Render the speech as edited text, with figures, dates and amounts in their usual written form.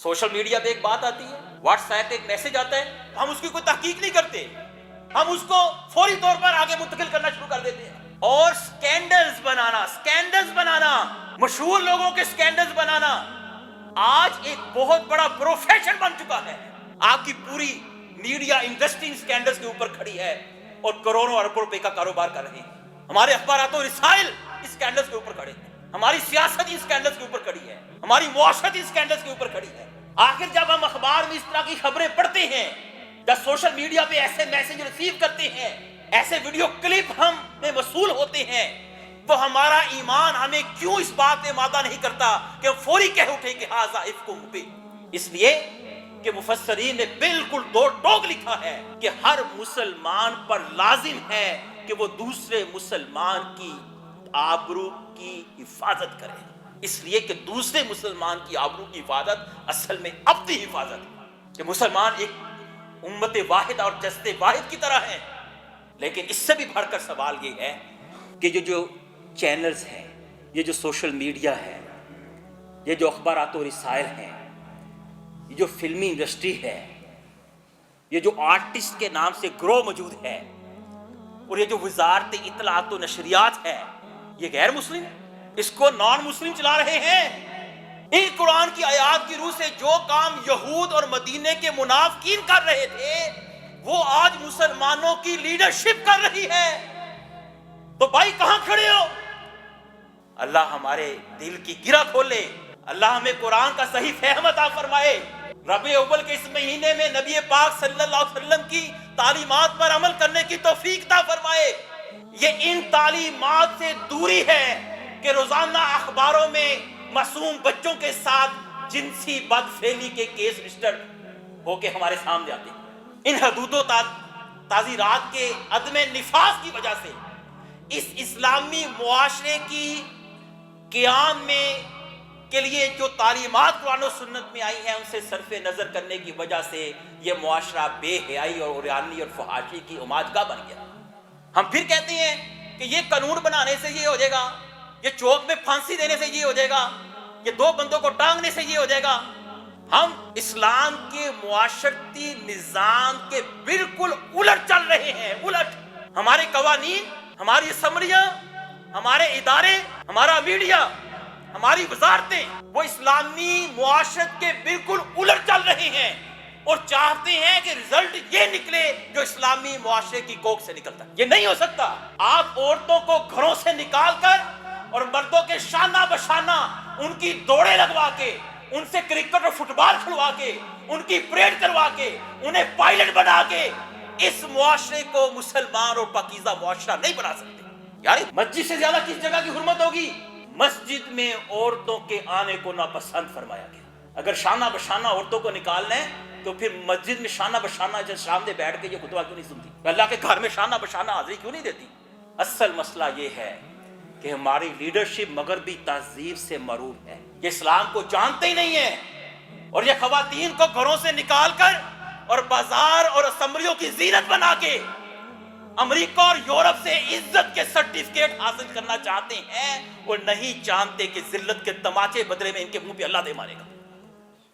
Social media پہ ایک بات آتی ہے، واٹس ایپ پہ ایک میسج آتا ہے، ہم اس کی کوئی تحقیق نہیں کرتے، ہم اس کو فوری طور پر آگے منتقل کرنا شروع کر دیتے ہیں، اور سکینڈلز بنانا، مشہور لوگوں کے سکینڈلز بنانا آج ایک بہت بڑا پروفیشن بن چکا ہے۔ آپ کی پوری میڈیا انڈسٹری سکینڈلز کے اوپر کھڑی ہے اور کروڑوں اربوں روپے کا کاروبار کر رہے ہیں۔ ہمارے اخبارات و رسائل اس سکینڈلز کے اوپر کھڑے ہیں، ہماری سیاست ان سکینڈلز کے اوپر کھڑی ہے، ہماری معاشرت ان سکینڈلز کے اوپر کھڑی ہے۔ آخر جب ہم اخبار میں اس طرح کی خبریں پڑھتے ہیں، جب سوشل میڈیا پہ ایسے میسج ریسیو کرتے ہیں، ایسے ویڈیو کلپ ہم میں وصول ہوتے ہیں، تو ہمارا ایمان ہمیں کیوں اس بات پہ مادہ نہیں کرتا کہ ہم فوری کہہ اٹھیں کہ ھذا افک مبین؟ اس لیے کہ مفسرین نے بالکل دو ٹوک لکھا ہے کہ ہر مسلمان پر لازم ہے کہ وہ دوسرے مسلمان کی آبرو کی حفاظت کرے، اس لیے کہ دوسرے مسلمان کی آبرو کی حفاظت اصل میں اپنی حفاظت ہے، کہ مسلمان ایک امت واحد اور جسد واحد کی طرح ہے۔ لیکن اس سے بھی بڑھ کر سوال یہ ہے کہ جو چینلز ہیں، یہ جو سوشل میڈیا ہے، یہ جو اخبارات و رسائل ہیں، یہ جو فلمی انڈسٹری ہے، یہ جو آرٹسٹ کے نام سے گروہ موجود ہے، اور یہ جو وزارت اطلاعات و نشریات ہے، یہ غیر مسلم ہے، اس کو نان مسلم چلا رہے ہیں۔ ان قرآن کی آیات کی روح سے جو کام یہود اور مدینے کے منافقین کر رہے تھے، وہ آج مسلمانوں کی لیڈرشپ کر رہی ہے۔ تو بھائی کہاں کھڑے ہو؟ اللہ ہمارے دل کی گرہ کھولے، اللہ ہمیں قرآن کا صحیح فہم عطا فرمائے، ربیع الاول کے اس مہینے میں نبی پاک صلی اللہ علیہ وسلم کی تعلیمات پر عمل کرنے کی توفیق عطا فرمائے۔ یہ ان تعلیمات سے دوری ہے کہ روزانہ اخباروں میں معصوم بچوں کے ساتھ جنسی بدفعلی کے کیس رجسٹر ہو کے ہمارے سامنے آتے ہیں۔ ان حدود و تعزیرات کے عدم نفاذ کی وجہ سے اس اسلامی معاشرے کی قیام میں کے لیے جو تعلیمات قرآن و سنت میں آئی ہیں، ان سے صرف نظر کرنے کی وجہ سے یہ معاشرہ بے حیائی اور عریانی اور فحاشی کی اماجگاہ بن گیا۔ ہم پھر کہتے ہیں کہ یہ قانون بنانے سے یہ ہو جائے گا، یہ چوک میں پھانسی دینے سے یہ ہو جائے گا، یہ دو بندوں کو ٹانگنے سے یہ ہو جائے گا۔ ہم اسلام کے معاشرتی نظام کے بالکل الٹ چل رہے ہیں، الٹ۔ ہمارے قوانین، ہماری اسمبلیاں، ہمارے ادارے، ہمارا میڈیا، ہماری وزارتیں، وہ اسلامی معاشرت کے بالکل الٹ چل رہے ہیں اور چاہتے ہیں کہ رزلٹ یہ نکلے جو اسلامی معاشرے کی کوکھ سے نکلتا ہے۔ یہ نہیں ہو سکتا۔ آپ عورتوں کو گھروں سے نکال کر اور مردوں کے شانہ بشانہ ان کی دوڑیں لگوا کے، ان سے کرکٹ اور فٹ بال کھلوا کے، ان کی پریڈ کروا کے، انہیں پائلٹ بنا کے اس معاشرے کو مسلمان اور پاکیزہ معاشرہ نہیں بنا سکتے۔ یار مسجد سے زیادہ کس جگہ کی حرمت ہوگی؟ مسجد میں عورتوں کے آنے کو ناپسند فرمایا گیا۔ اگر شانہ بشانہ عورتوں کو نکالنا ہے تو پھر مسجد میں شانہ بشانہ جب سامنے بیٹھ کے یہ خطبہ کیوں نہیں سنتی؟ اللہ کے گھر میں شانہ بشانہ حاضری کیوں نہیں دیتی؟ اصل مسئلہ یہ ہے کہ ہماری لیڈرشپ مغربی تہذیب سے مرعوب ہے، یہ اسلام کو جانتے ہی نہیں ہیں، اور یہ خواتین کو گھروں سے نکال کر اور بازار اور اسمبلیوں کی زینت بنا کے امریکہ اور یورپ سے عزت کے سرٹیفکیٹ حاصل کرنا چاہتے ہیں، اور نہیں جانتے کہ ذلت کے تماچے بدلے میں ان کے منہ پہ اللہ دے مارے گا۔